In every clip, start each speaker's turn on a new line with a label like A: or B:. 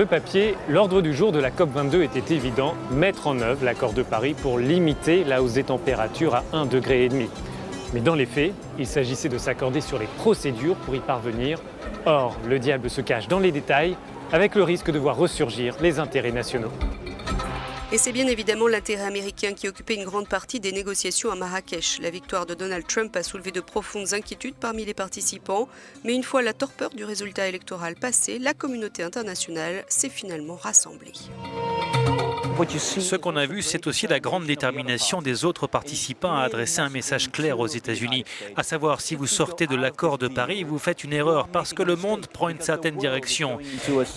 A: le papier, l'ordre du jour de la COP22 était évident, mettre en œuvre l'accord de Paris pour limiter la hausse des températures à 1,5 degré. Mais dans les faits, il s'agissait de s'accorder sur les procédures pour y parvenir. Or, le diable se cache dans les détails, avec le risque de voir ressurgir les intérêts nationaux.
B: Et c'est bien évidemment l'intérêt américain qui occupait une grande partie des négociations à Marrakech. La victoire de Donald Trump a soulevé de profondes inquiétudes parmi les participants. Mais une fois la torpeur du résultat électoral passée, la communauté internationale s'est finalement rassemblée.
C: Ce qu'on a vu, c'est aussi la grande détermination des autres participants à adresser un message clair aux États-Unis, à savoir si vous sortez de l'accord de Paris, vous faites une erreur parce que le monde prend une certaine direction.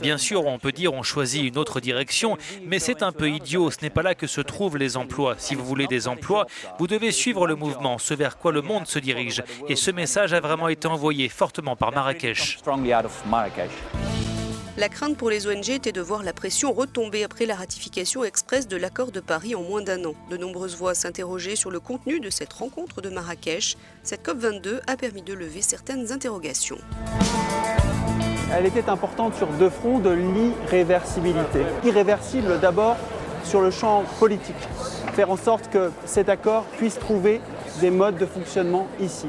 C: Bien sûr, on peut dire on choisit une autre direction, mais c'est un peu idiot, ce n'est pas là que se trouvent les emplois. Si vous voulez des emplois, vous devez suivre le mouvement, ce vers quoi le monde se dirige. Et ce message a vraiment été envoyé fortement par Marrakech.
B: La crainte pour les ONG était de voir la pression retomber après la ratification express de l'accord de Paris en moins d'1 an. De nombreuses voix s'interrogeaient sur le contenu de cette rencontre de Marrakech. Cette COP22 a permis de lever certaines interrogations.
D: Elle était importante sur deux fronts de l'irréversibilité. Irréversible d'abord sur le champ politique. Faire en sorte que cet accord puisse trouver des modes de fonctionnement ici.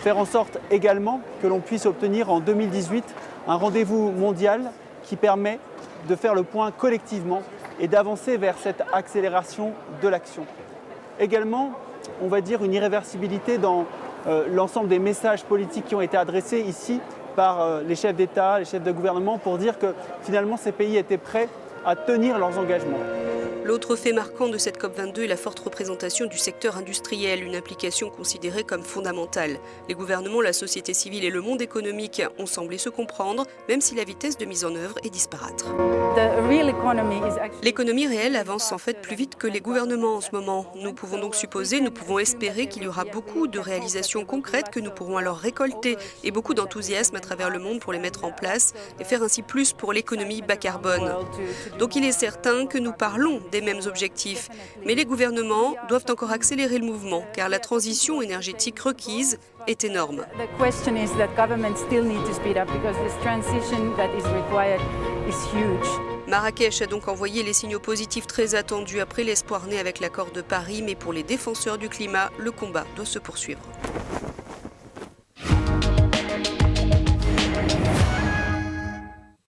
D: Faire en sorte également que l'on puisse obtenir en 2018 un rendez-vous mondial qui permet de faire le point collectivement et d'avancer vers cette accélération de l'action. Également, on va dire une irréversibilité dans l'ensemble des messages politiques qui ont été adressés ici par les chefs d'État, les chefs de gouvernement pour dire que finalement ces pays étaient prêts à tenir leurs engagements.
B: L'autre fait marquant de cette COP22 est la forte représentation du secteur industriel, une implication considérée comme fondamentale. Les gouvernements, la société civile et le monde économique ont semblé se comprendre, même si la vitesse de mise en œuvre est disparate. L'économie réelle avance en fait plus vite que les gouvernements en ce moment. Nous pouvons donc supposer, nous pouvons espérer qu'il y aura beaucoup de réalisations concrètes que nous pourrons alors récolter et beaucoup d'enthousiasme à travers le monde pour les mettre en place et faire ainsi plus pour l'économie bas carbone. Donc il est certain que nous parlons des mêmes objectifs, mais les gouvernements doivent encore accélérer le mouvement car la transition énergétique requise est énorme. Marrakech a donc envoyé les signaux positifs très attendus après l'espoir né avec l'accord de Paris, mais pour les défenseurs du climat, le combat doit se poursuivre.